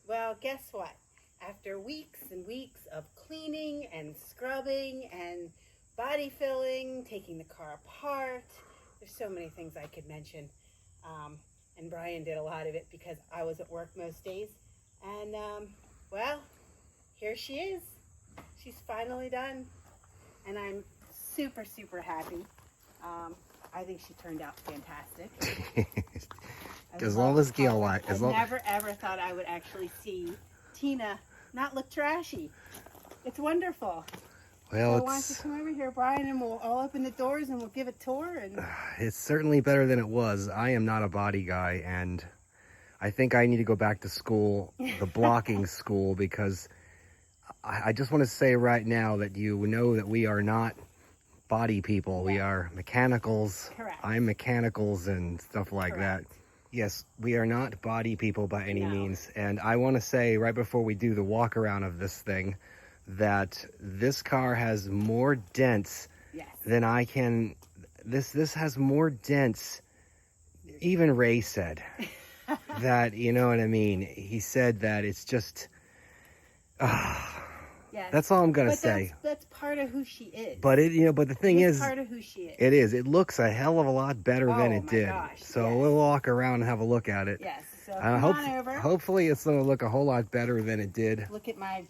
Well, guess what? After weeks and weeks of cleaning and scrubbing and body filling, taking the car apart, there's so many things I could mention. And Brian did a lot of it because I was at work most days. And, well, here she is. She's finally done. And I'm super, super happy. I think she turned out fantastic. As long as Gail I never ever thought I would actually see Tina not look trashy. It's wonderful. Well, so why don't you come over here, Brian, and we'll all open the doors and we'll give a tour. And it's certainly better than it was. I am not a body guy, and I think I need to go back to school, the blocking school, because I just want to say right now that you know that we are not body people. No. We are mechanicals. Correct. I'm mechanicals and stuff like Correct. that. Yes, we are not body people by any No. means. And I want to say right before we do the walk around of this thing that this car has more dents yes. than I can. This has more dents. Even Ray said that, you know what I mean? He said that it's just, Yes. that's all I'm going to But say. That's part of who she is. But but the thing It's is, part of who she is. it is. It looks a hell of a lot better than Oh it my did. gosh, So yes. we'll walk around and have a look at it. Yes. So come on over. Hopefully it's going to look a whole lot better than it did. Look at my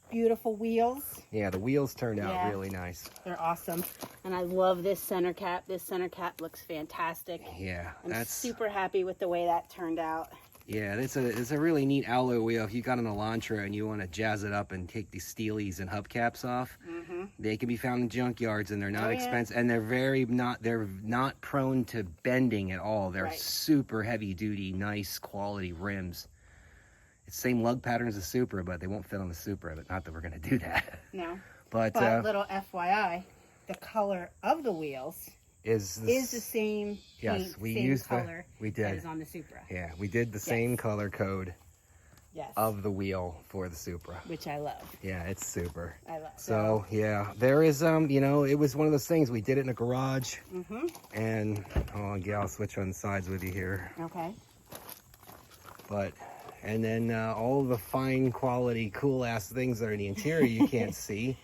beautiful wheels. Yeah, the wheels turned out Yeah. really nice. They're awesome. And I love this center cap. This center cap looks fantastic. Yeah, I'm that's super happy with the way that turned out. yeah. It's a really neat alloy wheel. If you got an Elantra and you want to jazz it up and take these steelies and hubcaps off, they can be found in junkyards, and they're not Oh, yeah. expensive, and they're not prone to bending at all. They're Right. super heavy duty, nice quality rims. It's the same lug pattern as the Supra, but they won't fit on the Supra. But not that we're gonna do that. No. But Little FYI, the color of the wheels is the same yes, paint, we same used color we that did. is on the Supra. Yeah, we did the same Yes. color code Yes. of the wheel for the Supra. Which I love. Yeah, it's super. I love. So yeah, there is it was one of those things. We did it in a garage, and I'll switch on sides with you here. Okay. And then all the fine quality, cool ass things that are in the interior you can't see,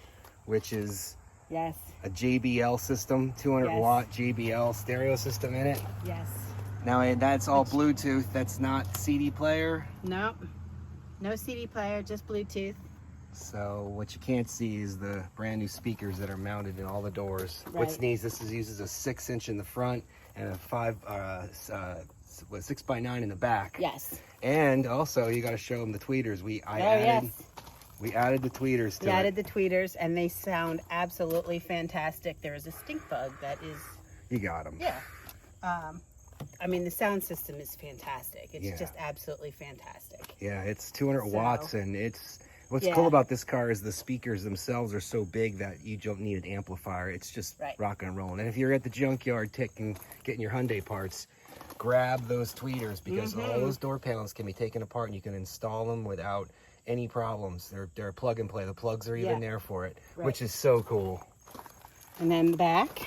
which is Yes. a JBL system, 200 Yes. watt JBL stereo system in it. Yes. Now that's all Bluetooth. That's not CD player. Nope. No CD player, just Bluetooth. So what you can't see is the brand new speakers that are mounted in all the doors. Right. What's neat is this uses a 6-inch in the front and a 6x9 in the back. Yes. And also you got to show them the tweeters. We added the tweeters to We it. added the tweeters, and they sound absolutely fantastic. There is a stink bug that is. You got them. Yeah. I mean, the sound system is fantastic. It's Yeah. just absolutely fantastic. Yeah, it's 200 watts, and it's what's Yeah. cool about this car is the speakers themselves are so big that you don't need an amplifier. It's just Right. rocking and rolling. And if you're at the junkyard getting your Hyundai parts, grab those tweeters because all those door panels can be taken apart and you can install them without any problems. They're plug and play. The plugs are even Yeah. there for it, Right. which is so cool. And then the back,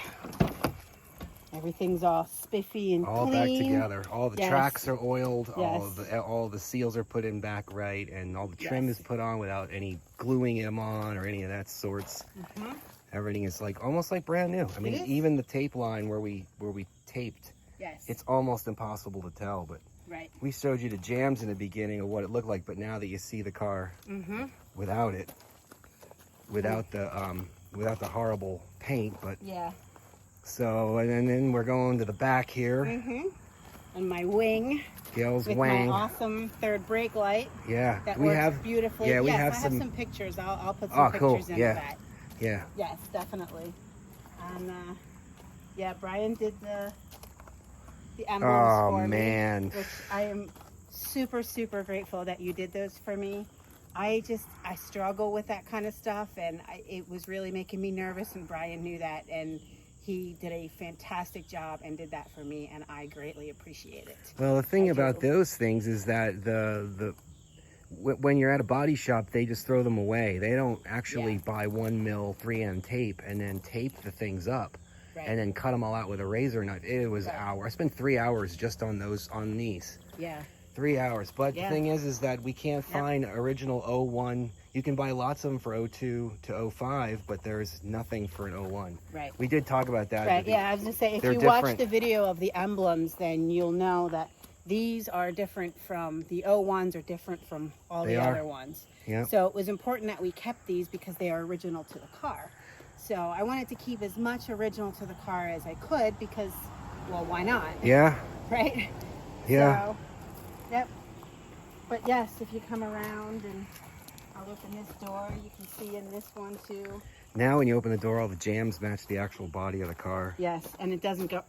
everything's all spiffy and All clean. back together. All the Yes. tracks are oiled. Yes. All the seals are put in back right, and all the trim Yes. is put on without any gluing them on or any of that sorts. Everything is almost like brand new. I mean, is. even the tape line where we taped, Yes. it's almost impossible to tell. But right. we showed you the jams in the beginning of what it looked like. But now that you see the car without it, without the horrible paint, but Yeah. so and then we're going to the back here. And my wing Gail's with wang. my awesome third brake light Yeah, that we works have beautifully. yeah, we yes, have I some- have some pictures. I'll put some Oh, cool. pictures in Yeah. of that. yeah. Yes, definitely. And yeah, Brian did the emblems Oh for man. me, which I am super, super grateful that you did those for me. I struggle with that kind of stuff, and it was really making me nervous, and Brian knew that, and he did a fantastic job and did that for me, and I greatly appreciate it. Well, the thing I about do. those things is that when you're at a body shop, they just throw them away. They don't actually Yeah. buy 1mm 3M tape and then tape the things up Right. and then cut them all out with a razor knife. It was Right. hours. I spent 3 hours just on these. Yeah. 3 hours. But Yeah. the thing is that we can't find original 01. You can buy lots of them for 02 to 05, but there's nothing for an 01. Right. We did talk about that. Right, yeah, I was going to say, if they're you watch different. the video of the emblems, then you'll know that these are different from, the 01s are different from all They the are. other ones. Yeah. So it was important that we kept these because they are original to the car. So I wanted to keep as much original to the car as I could because, well, why not? Yeah. Right? Yeah. So, yep. But yes, if you come around and I'll open this door, you can see in this one too. Now when you open the door, all the jams match the actual body of the car. Yes, and it doesn't go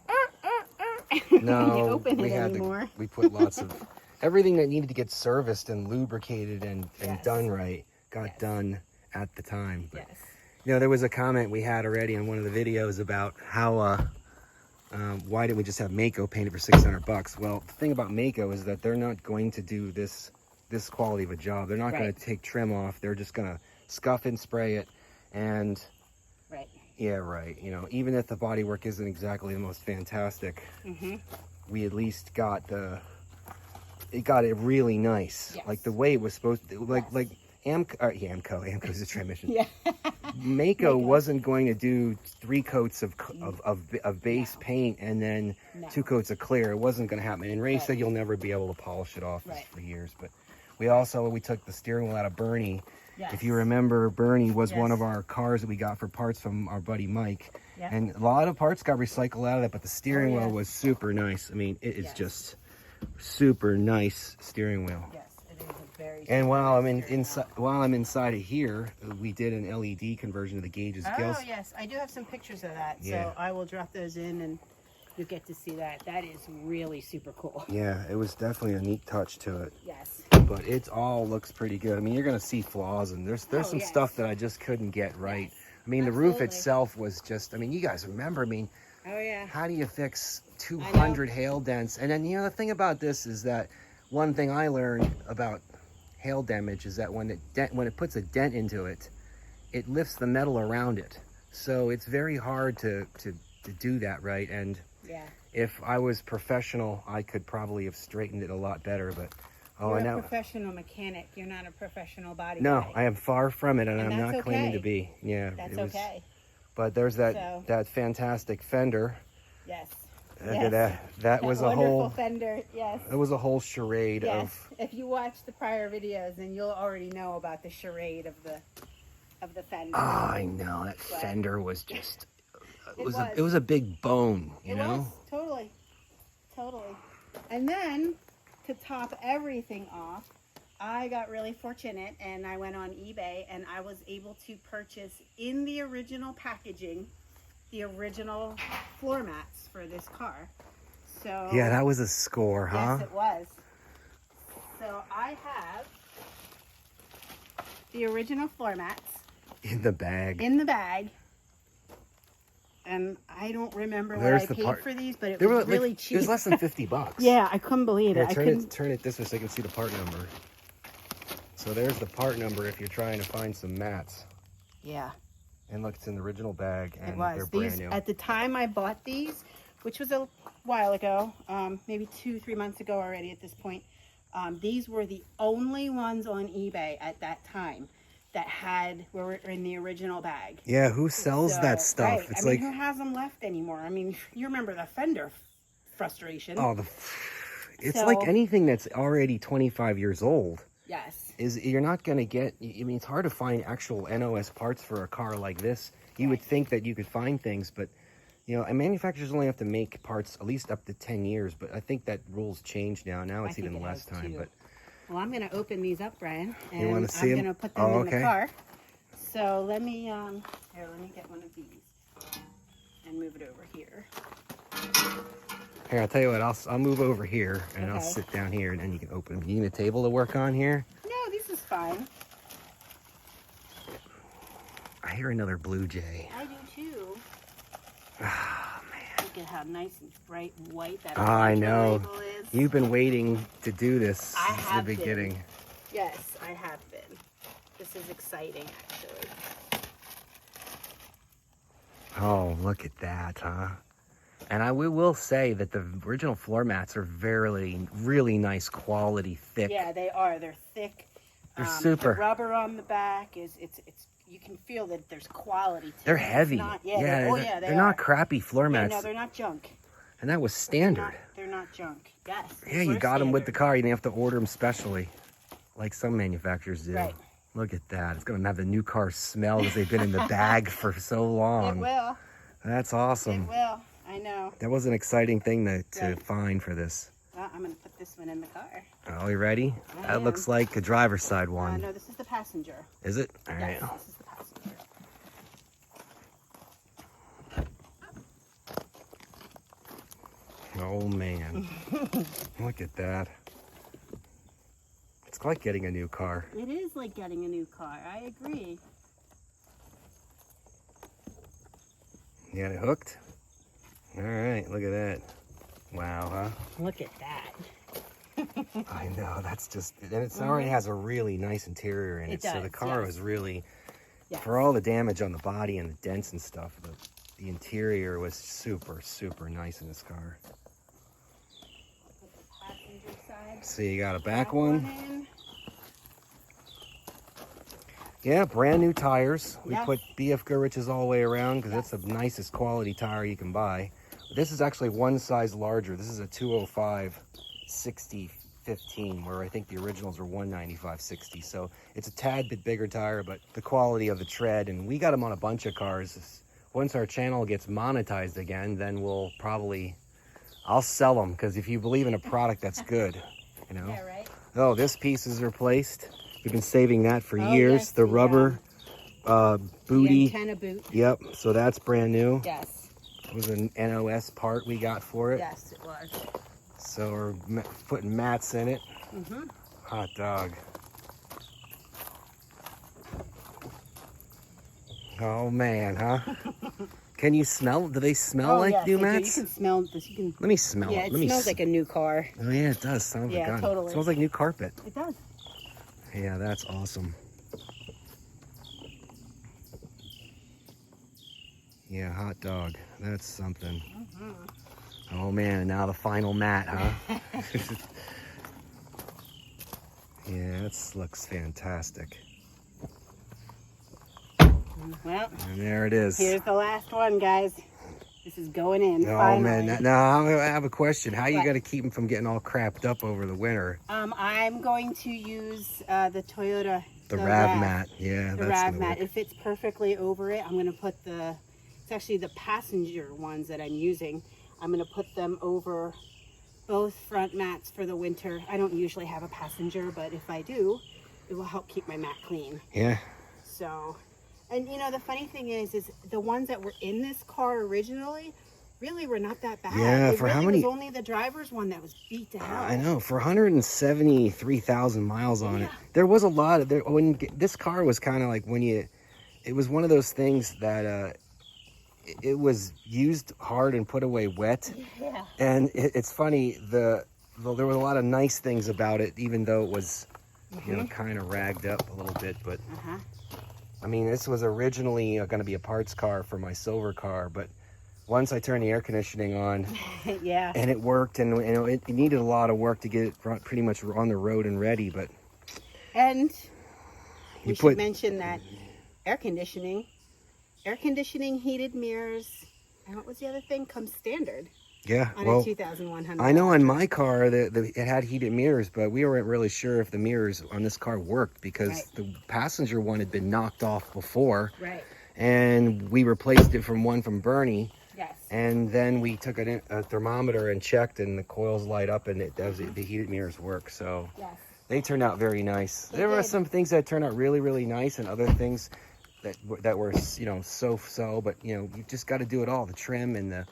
No, when you open we it had anymore. we put lots of everything that needed to get serviced and lubricated and Yes. done right got Yes. done at the time. But, Yes. you know, there was a comment we had already on one of the videos about how why didn't we just have Mako painted for $600? Well, the thing about Mako is that they're not going to do this quality of a job. They're not going Right. to take trim off. They're just going to scuff and spray it. And Right. yeah, right. You know, even if the bodywork isn't exactly the most fantastic, we at least got it got it really nice, Yes. like the way it was supposed to. Like Yes. Amco's the transmission. Yeah. Mako wasn't going to do 3 coats of base No. paint and then No. 2 coats of clear. It wasn't going to happen. And Ray Right. said you'll never be able to polish it off Right. for years. But we took the steering wheel out of Bernie. Yes. If you remember, Bernie was one Yes. of our cars that we got for parts from our buddy Mike. Yeah. And a lot of parts got recycled out of that, but the steering wheel yes. was super nice. I mean, it is Yes. just super nice steering wheel. Yes, it is a very. And while I'm steering wheel. inside of here, we did an LED conversion of the gauges. Oh yes, I do have some pictures of that, Yeah. so I will drop those in and you get to see that. That is really super cool. Yeah, it was definitely a neat touch to it. Yes. But it all looks pretty good. I mean, you're gonna see flaws, and there's Oh, some yes. stuff that I just couldn't get right. Yes. I mean, the roof Absolutely. itself was just. I mean, you guys remember? I mean, Oh yeah. how do you fix 200 hail dents? And then, you know, the thing about this is that one thing I learned about hail damage is that when it puts a dent into it, it lifts the metal around it. So it's very hard to do that right. And Yeah. if I was professional, I could probably have straightened it a lot better. But You're I a know. professional mechanic. You're not a professional body No, guy. I am far from it, and I'm that's not claiming to okay. be. Yeah, That's it was, okay. But there's that So- that fantastic fender. Yes. That was a wonderful whole fender. Yes. it was a whole charade Yes. of. If you watch the prior videos, then you'll already know about the charade of the fender. Oh, I know that But- fender was just. It was was. it was a big bone, you It know. was, totally. And then, to top everything off, I got really fortunate and I went on eBay and I was able to purchase in the original packaging, the original floor mats for this car. So Yeah, that was a score, huh? yes, it was. So I have the original floor mats In the bag. in the bag. And I don't remember There's what the I paid part- for these, but it They were was really like, cheap. it was less than $50. Yeah, I couldn't believe Here, it. I couldn't. turn it this way so you can see the part number. So there's the part number if you're trying to find some mats. Yeah, And look, it's in the original bag, and it was. they're These brand new. at the time I bought these, which was a while ago, maybe 2-3 months ago already. At this point, these were the only ones on eBay at that time that were in the original bag. Yeah, who sells So, that stuff? right. It's I mean, like, who has them left anymore? I mean, you remember the fender frustration? oh, it's So- like anything that's already 25 years old. Yes. You're not going to get, I mean, it's hard to find actual NOS parts for a car like this. You would think that you could find things, but, you know, and manufacturers only have to make parts at least up to 10 years, but I think that rule's changed now. Now it's think even it less has, time, too. but Well, I'm going to open these up, Brian, You and wanna I'm see 'em? going to put them Oh, in okay. the car. So let me get one of these and move it over here. here, I'll tell you what, I'll move over here and I'll Okay. sit down here and then you can open them. You need a table to work on here? No, this is fine. I hear another Blue Jay. I do too. Oh, man. Look at how nice and bright and white that I Elantra know. label is. You've been waiting to do this I since have the been. beginning. Yes, I have been. This is exciting, actually. Oh, look at that, huh? And I will say that the original floor mats are really nice quality, thick. Yeah, they are. They're thick. They're super. The rubber on the back is it's you can feel that there's quality to They're it. heavy. They're not crappy floor mats. No, they're not junk. And that was standard. They're not junk. Yes. Yeah, you got them with the car. You didn't have to order them specially, like some manufacturers do. Right. Look at that. It's going to have the new car smell because they've been in the bag for so long. It will. That's awesome. It will. I know. That was an exciting thing to Right. find for this. Well, I'm going to put this one in the car. Are you ready? I That am. looks like a driver's side one. No, this is the passenger. Is it? All right. Yes, this is the passenger. Oh, man. Look at that. It's like getting a new car. It is like getting a new car. I agree. You got it hooked? All right, look at that. Wow, huh? Look at that. I know, that's just, and it already has a really nice interior in it. It So the does, car yes. was really, Yes. for all the damage on the body and the dents and stuff, the interior was super nice in this car. Put the passenger side. So you got a back one one. in. Yeah, brand new tires. We Yes. put BF Goodrich's all the way around because Yes. that's the nicest quality tire you can buy. This is actually one size larger. This is a 205 60 15, where I think the originals are 195 60. So it's a tad bit bigger tire, but the quality of the tread, and we got them on a bunch of cars. Once our channel gets monetized again, then I'll sell them, because if you believe in a product that's good, you know. Yeah, right? Oh, this piece is replaced. We've been saving that for Oh, years. yes, the the, rubber The booty. antenna boot. Yep, so that's brand new. Yes. It was an NOS part we got for it. Yes, it was. So we're putting mats in it. Mm-hmm. Hot dog. Oh man, huh? Can you smell? Do they smell like yes, new they do. mats? You can smell this. You can. Let me smell Yeah, it. it Let me smells like a new car. Oh yeah, it does. Sounds Yeah, like totally. It smells like new carpet. It does. Yeah, that's awesome. Yeah, hot dog. That's something. Mm-hmm. Oh man, now the final mat, huh? Yeah, it looks fantastic. Well, And there it is. here's the last one, guys. This is going in. Oh finally. man, now I have a question. How are you What? gonna keep them from getting all crapped up over the winter? I'm going to use the Toyota. The Rav mat. Yeah, The that's Rav gonna mat. work. It fits perfectly over it. I'm going to put it's actually the passenger ones that I'm using. I'm going to put them over both front mats for the winter. I don't usually have a passenger, but if I do, it will help keep my mat clean. Yeah. So, and you know, the funny thing is the ones that were in this car originally really were not that bad. Yeah, it for really how many- was only the driver's one that was beat to hell. I know, for 173,000 miles on it. Yeah. There was a lot of this car was kind of like it was one of those things that it was used hard and put away wet. Yeah. And it's funny, there were a lot of nice things about it, even though it was, you know, kind of ragged up a little bit. But Uh-huh. I mean, this was originally going to be a parts car for my silver car, but once I turned the air conditioning on Yeah. and it worked, and you know, it needed a lot of work to get it pretty much on the road and ready, but And we You should put- mention that air conditioning, heated mirrors, and what was the other thing? Comes standard yeah, on well, a 2001 I know on my car that it had heated mirrors, but we weren't really sure if the mirrors on this car worked because Right. the passenger one had been knocked off before, Right. and we replaced it from Bernie. Yes. And then we took a thermometer and checked, and the coils light up, and the heated mirrors work. So Yes. they turned out very nice. They There were did. some things that turned out really nice, and other things that were, you know, so. But you know, you just got to do it all: the trim and the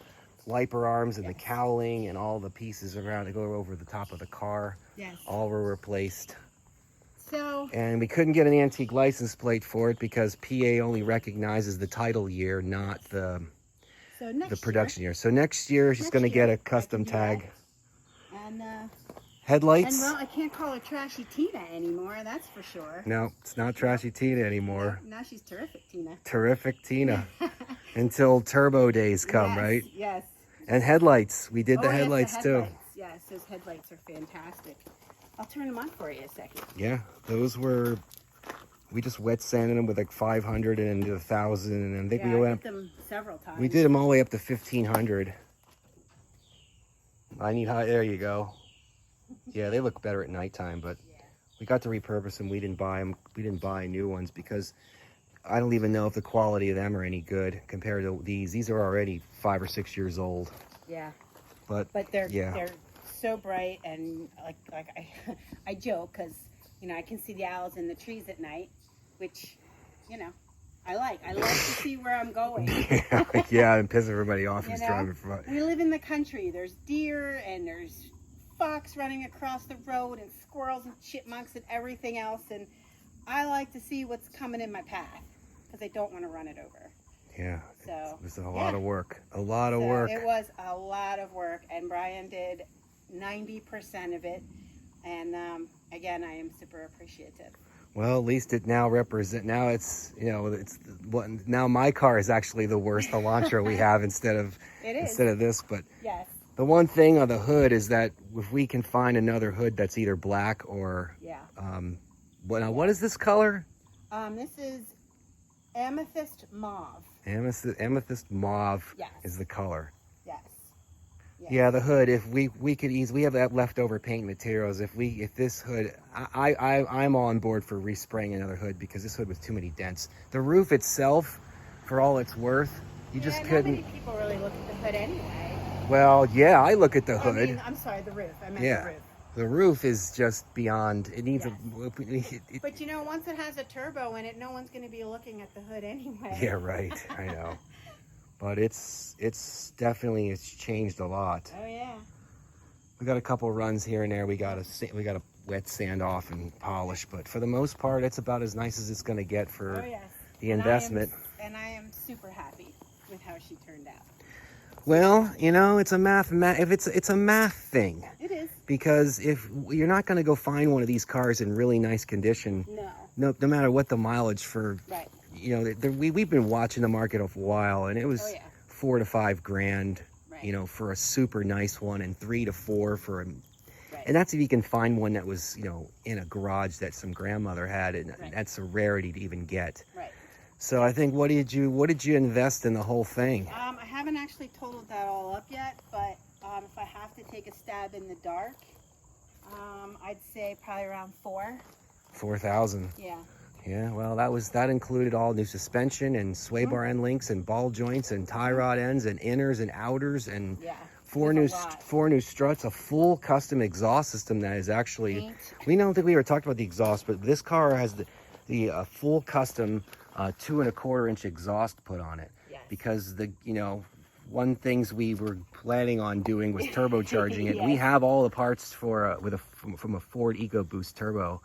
wiper arms and the cowling and all the pieces around to go over the top of the car. Yes. All were replaced. So And we couldn't get an antique license plate for it because PA only recognizes the title year, not the next production year. So next year she's Next going to get year, a custom I can do tag. year, and Headlights? well, I can't call her Trashy Tina anymore. That's for sure. No, it's not Trashy Tina anymore. Now she's terrific, Tina. Terrific Tina. Until turbo days come, Yes, right? Yes. And headlights. We did the Oh, yes, headlights the too. headlights. Yes, those headlights are fantastic. I'll turn them on for you a second. Yeah, those were. We just wet sanded them with like 500 and into 1,000, and I think Yeah, we I went. did them several times. We did them all the way up to 1,500. I need high. There you go. Yeah, they look better at nighttime, but Yeah. we got to repurpose them. We didn't buy them. We didn't buy new ones because I don't even know if the quality of them are any good compared to these. These are already 5 or 6 years old. Yeah. But they're yeah. they're so bright, and like I joke because I can see the owls in the trees at night, which I like to see where I'm going. Yeah, and piss everybody off You who's know? driving front. We live in the country. There's deer and there's fox running across the road and squirrels and chipmunks and everything else, and I like to see what's coming in my path because I don't want to run it over. Yeah, So it was a lot of work. A lot of work. It was a lot of work, and Brian did 90% of it. And again, I am super appreciative. Well, at least it now represent. Now it's it's what now my car is actually the worst Elantra we have instead of this. But Yes. the one thing on the hood is that if we can find another hood that's either black or what is this color? This is amethyst mauve. Amethyst mauve Yes. is the color. Yes. Yes. Yeah, the hood. If we could we have that leftover paint materials. If this hood, I'm on board for respraying another hood because this hood was too many dents. The roof itself, for all it's worth, you just couldn't. Not many people really look at the hood anyway. Well, yeah, I look at the I hood. mean, I'm sorry, the roof. I meant Yeah. the roof. The roof is just beyond. It needs But once it has a turbo in it, no one's going to be looking at the hood anyway. Yeah, right. I know. But it's definitely changed a lot. Oh yeah. We got a couple runs here and there. We got to wet sand off and polish, but for the most part, it's about as nice as it's going to get for the investment. And I am super happy with how she turned out. Well, it's a it's a math thing. It is. Because if you're not going to go find one of these cars in really nice condition, no matter what the mileage for, right. We've been watching the market a while, and it was $4,000 to $5,000, right. For a super nice one, and $3,000 to $4,000 for a, right. and that's if you can find one that was, in a garage that some grandmother had, and right. that's a rarity to even get. Right. So I think, what did you invest in the whole thing? I haven't actually totaled that all up yet, but if I have to take a stab in the dark, I'd say probably around $4,000. Yeah. Yeah, well, that included all new suspension and sway bar end links and ball joints and tie rod ends and inners and outers and four new struts, a full custom exhaust system that is actually. We don't think we ever talked about the exhaust, but this car has the full custom 2¼ inch exhaust put on it. Yes. Because one things we were planning on doing was turbocharging it. Yes. We have all the parts from a Ford EcoBoost turbo.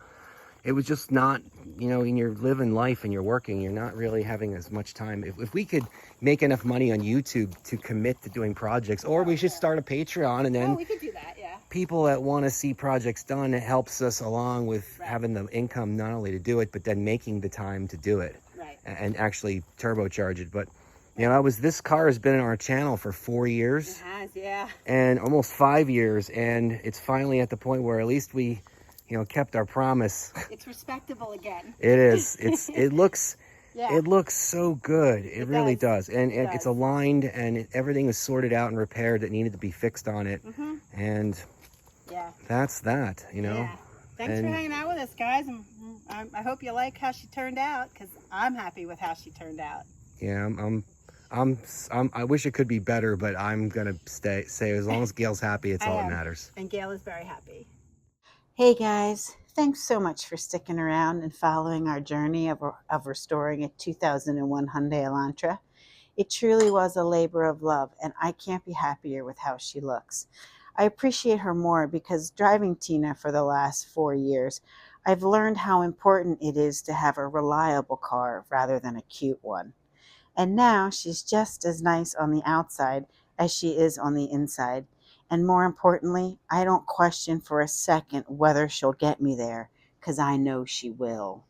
It was just not, when you're living life and you're working, you're not really having as much time. If we could make enough money on YouTube to commit to doing projects, or we should start a Patreon, and then we could do that, yeah. People that want to see projects done, it helps us along with having the income not only to do it, but then making the time to do it and actually turbocharge it. But this car has been in our channel for 4 years. It has, yeah. And almost 5 years, and it's finally at the point where at least we kept our promise. It's respectable again. It is. It looks so good. It really does. And it's aligned, and everything is sorted out and repaired that needed to be fixed on it. Mm-hmm. And that's that, Yeah. Thanks for hanging out with us, guys. I hope you like how she turned out, because I'm happy with how she turned out. Yeah, I wish it could be better, but I'm gonna say as long as Gail's happy, it's all that matters. And Gail is very happy. Hey guys, thanks so much for sticking around and following our journey of restoring a 2001 Hyundai Elantra. It truly was a labor of love, and I can't be happier with how she looks. I appreciate her more because driving Tina for the last 4 years, I've learned how important it is to have a reliable car rather than a cute one. And now she's just as nice on the outside as she is on the inside. And more importantly, I don't question for a second whether she'll get me there, because I know she will.